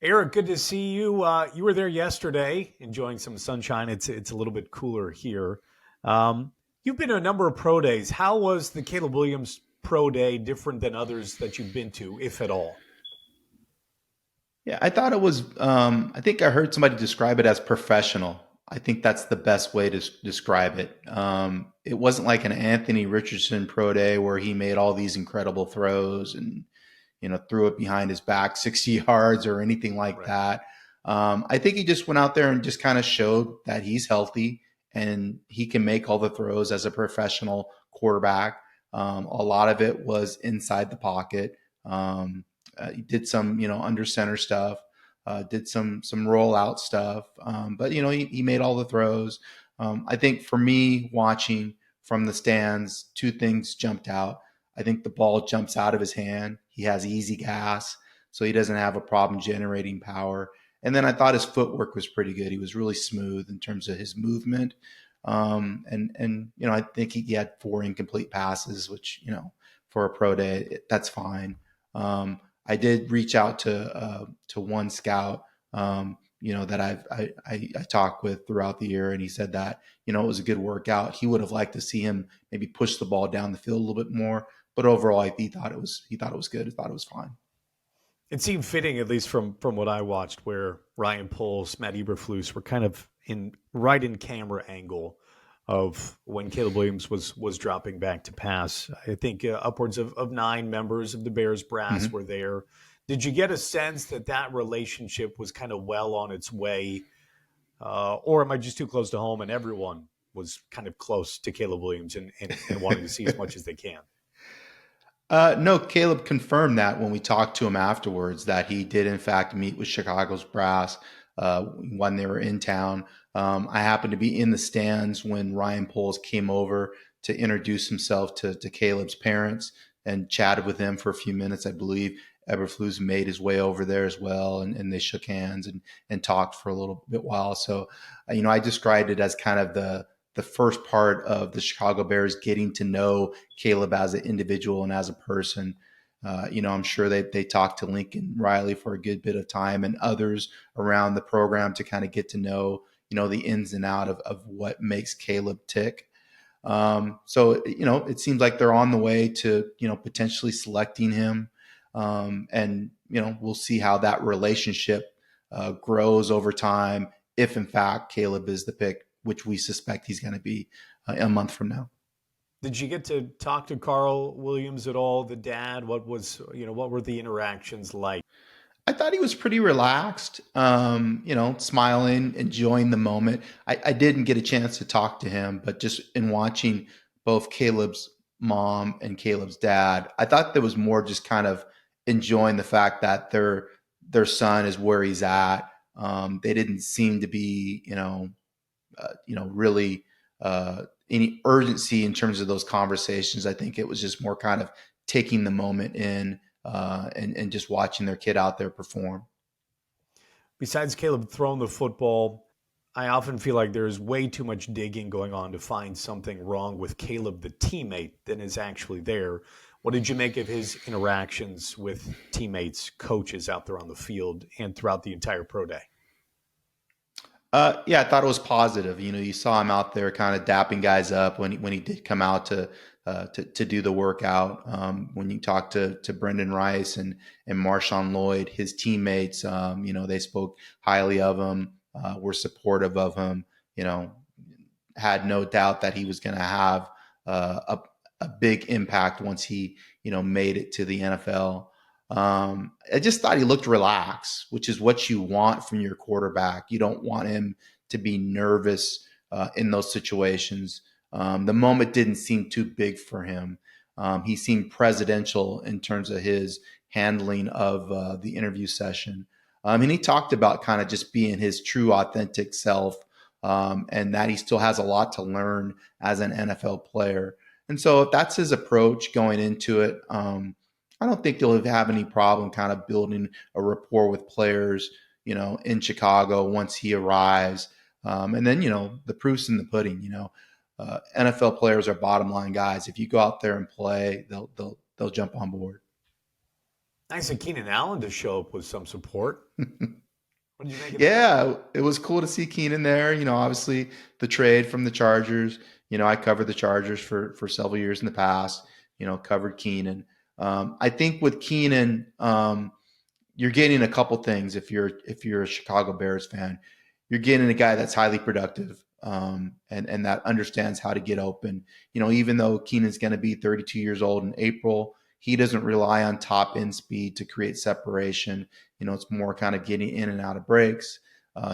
Eric, good to see you. You were there yesterday, enjoying some sunshine. It's a little bit cooler here. You've been to a number of pro days. How was the Caleb Williams pro day different than others that you've been to, if at all? Yeah, I thought it was. I think I heard somebody describe it as professional. I think that's the best way to describe it. It wasn't like an Anthony Richardson pro day where he made all these incredible throws and threw it behind his back 60 yards or anything like Right. that. I think he just went out there and just kind of showed that he's healthy and he can make all the throws as a professional quarterback. A lot of it was inside the pocket. He did some, under center stuff, did some rollout stuff, but he made all the throws. I think for me, watching from the stands, two things jumped out. I think the ball jumps out of his hand. He has easy gas, so he doesn't have a problem generating power. And then I thought his footwork was pretty good. He was really smooth in terms of his movement. And I think he had four incomplete passes, which for a pro day that's fine. I did reach out to one scout, that I talked with throughout the year, and he said that it was a good workout. He would have liked to see him maybe push the ball down the field a little bit more, but overall, he thought it was good. He thought it was fine. It seemed fitting, at least from what I watched, where Ryan Poles, Matt Eberflus were kind of in right in camera angle of when Caleb Williams was dropping back to pass. I think upwards of nine members of the Bears brass Mhm. were there. Did you get a sense that that relationship was kind of well on its way, or am I just too close to home and everyone was kind of close to Caleb Williams and wanting to see as much as they can? No, Caleb confirmed that when we talked to him afterwards that he did in fact meet with Chicago's brass when they were in town. I happened to be in the stands when Ryan Poles came over to introduce himself to Caleb's parents and chatted with them for a few minutes. I believe Eberflus made his way over there as well, and they shook hands and talked for a little bit while. So, I described it as kind of the first part of the Chicago Bears getting to know Caleb as an individual and as a person. I'm sure they talked to Lincoln Riley for a good bit of time and others around the program to kind of get to know, the ins and out of what makes Caleb tick. So, it seems like they're on the way to, potentially selecting him. And, we'll see how that relationship grows over time if, in fact, Caleb is the pick, which we suspect he's going to be a month from now. Did you get to talk to Carl Williams at all, the dad? What were the interactions like? I thought he was pretty relaxed, smiling, enjoying the moment. I didn't get a chance to talk to him, but just in watching both Caleb's mom and Caleb's dad, I thought there was more just kind of enjoying the fact that their son is where he's at. They didn't seem to be, really any urgency in terms of those conversations. I think it was just more kind of taking the moment in and just watching their kid out there perform. Besides Caleb throwing the football, I often feel like there's way too much digging going on to find something wrong with Caleb, the teammate, than is actually there. What did you make of his interactions with teammates, coaches out there on the field and throughout the entire pro day? Yeah, I thought it was positive. You saw him out there kind of dapping guys up when he did come out to do the workout. When you talk to Brendan Rice and Marshawn Lloyd, his teammates, they spoke highly of him, were supportive of him. You know, had no doubt that he was going to have a big impact once he made it to the NFL. I just thought he looked relaxed, which is what you want from your quarterback. You don't want him to be nervous in those situations. The moment didn't seem too big for him. He seemed presidential in terms of his handling of the interview session. And he talked about kind of just being his true, authentic self, and that he still has a lot to learn as an NFL player. And so, if that's his approach going into it, I don't think they'll have any problem kind of building a rapport with players, in Chicago once he arrives. And then, the proof's in the pudding. NFL players are bottom line guys. If you go out there and play, they'll jump on board. Nice of Keenan Allen to show up with some support. What did you make of that? Yeah, it was cool to see Keenan there. Obviously the trade from the Chargers. I covered the Chargers for several years in the past. Covered Keenan. I think with Keenan, you're getting a couple things if you're a Chicago Bears fan. You're getting a guy that's highly productive, and that understands how to get open. Even though Keenan's going to be 32 years old in April, he doesn't rely on top end speed to create separation. It's more kind of getting in and out of breaks.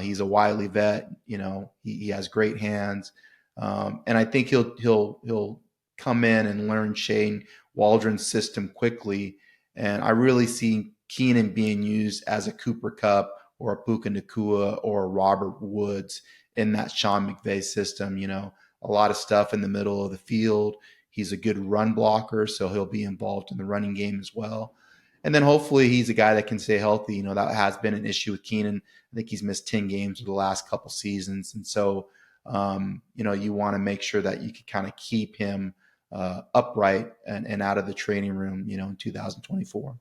He's a wily vet. He has great hands, and I think he'll come in and learn Shane Waldron's system quickly. And I really see Keenan being used as a Cooper Cup or a Puka Nakua or a Robert Woods in that Sean McVay system. A lot of stuff in the middle of the field. He's a good run blocker, so he'll be involved in the running game as well. And then hopefully he's a guy that can stay healthy. That has been an issue with Keenan. I think he's missed 10 games for the last couple seasons. And so, you want to make sure that you can kind of keep him upright and out of the training room, in 2024.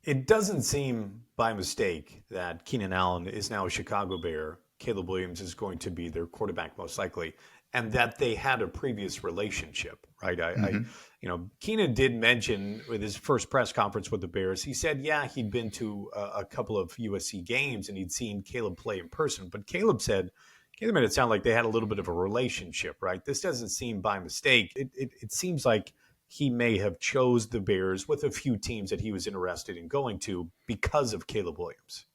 It doesn't seem by mistake that Keenan Allen is now a Chicago Bear. Caleb Williams is going to be their quarterback most likely, and that they had a previous relationship, right? Mm-hmm. Keenan did mention with his first press conference with the Bears, he said, yeah, he'd been to a couple of USC games and he'd seen Caleb play in person. But Caleb made it sound like they had a little bit of a relationship, right? This doesn't seem by mistake. It seems like he may have chose the Bears with a few teams that he was interested in going to because of Caleb Williams.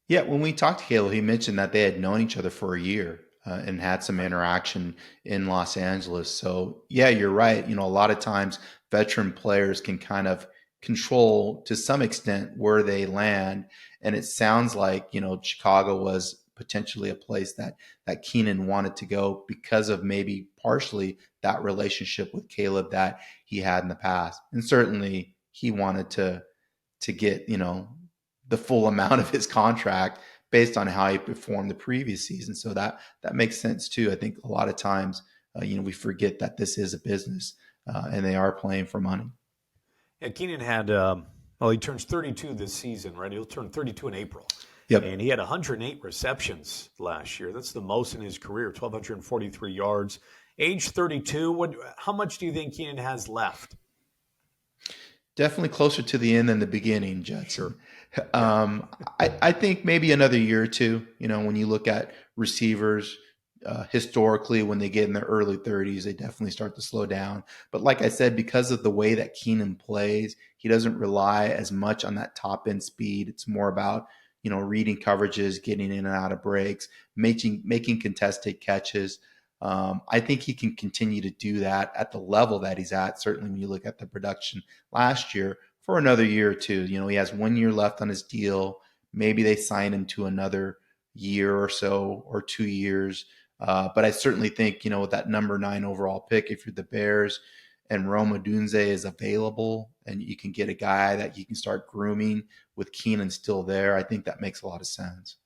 Yeah, when we talked to Caleb, he mentioned that they had known each other for a year and had some interaction in Los Angeles. So, yeah, you're right. A lot of times veteran players can kind of control to some extent where they land. And it sounds like, Chicago was potentially a place that Keenan wanted to go because of maybe partially that relationship with Caleb that he had in the past. And certainly he wanted to get, the full amount of his contract based on how he performed the previous season. So that makes sense too. I think a lot of times, we forget that this is a business and they are playing for money. Yeah, Keenan had, he turns 32 this season, right? He'll turn 32 in April. Yep. And he had 108 receptions last year. That's the most in his career, 1,243 yards. Age 32, how much do you think Keenan has left? Definitely closer to the end than the beginning, Judson. Sure. Yeah. I think maybe another year or two. When you look at receivers historically, when they get in their early 30s, they definitely start to slow down. But like I said, because of the way that Keenan plays, he doesn't rely as much on that top end speed. It's more about reading coverages, getting in and out of breaks, making contested catches. I think he can continue to do that at the level that he's at. Certainly, when you look at the production last year, for another year or two. He has 1 year left on his deal. Maybe they sign him to another year or so or 2 years. But I certainly think, with that number 9 overall pick, if you're the Bears and Rome Odunze is available and you can get a guy that you can start grooming with Keenan still there, I think that makes a lot of sense.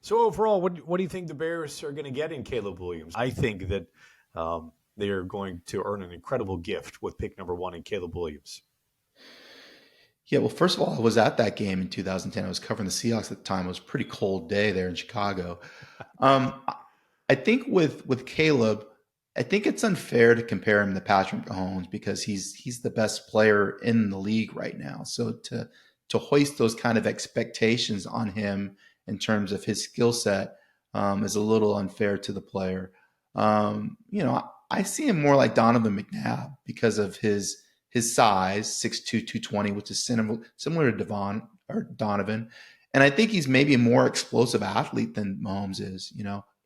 So overall, what do you think the Bears are going to get in Caleb Williams? I think that they are going to earn an incredible gift with pick number 1 in Caleb Williams. Yeah, well, first of all, I was at that game in 2010. I was covering the Seahawks at the time. It was a pretty cold day there in Chicago. Um, I think with Caleb, I think it's unfair to compare him to Patrick Mahomes because he's the best player in the league right now. So to hoist those kind of expectations on him in terms of his skill set is a little unfair to the player. I see him more like Donovan McNabb because of his size, 6'2", 220, which is similar to Devon or Donovan. And I think he's maybe a more explosive athlete than Mahomes is.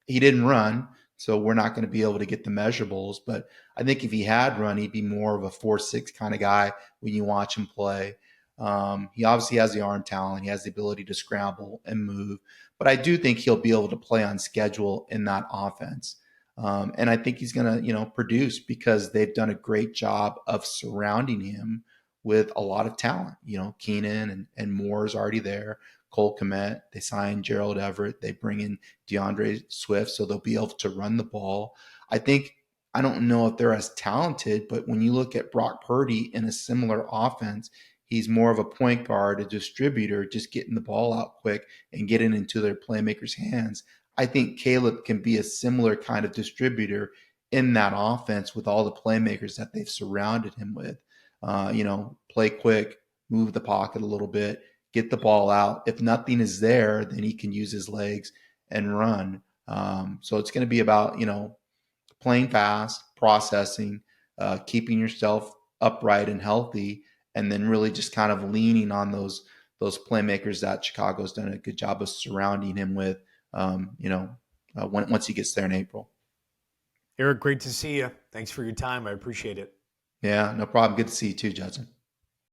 He didn't run, so we're not going to be able to get the measurables. But I think if he had run, he'd be more of a 4'6" kind of guy when you watch him play. He obviously has the arm talent. He has the ability to scramble and move. But I do think he'll be able to play on schedule in that offense. And I think he's going to, produce because they've done a great job of surrounding him with a lot of talent. Keenan and Moore is already there. Cole Kmet, they signed Gerald Everett. They bring in DeAndre Swift, so they'll be able to run the ball. I think I don't know if they're as talented, but when you look at Brock Purdy in a similar offense, he's more of a point guard, a distributor, just getting the ball out quick and getting into their playmakers' hands. I think Caleb can be a similar kind of distributor in that offense with all the playmakers that they've surrounded him with. Play quick, move the pocket a little bit, get the ball out. If nothing is there, then he can use his legs and run. So it's going to be about, playing fast, processing, keeping yourself upright and healthy, and then really just kind of leaning on those playmakers that Chicago's done a good job of surrounding him with. Once he gets there in April. Eric, great to see you. Thanks for your time. I appreciate it. Yeah, no problem. Good to see you too, Judson.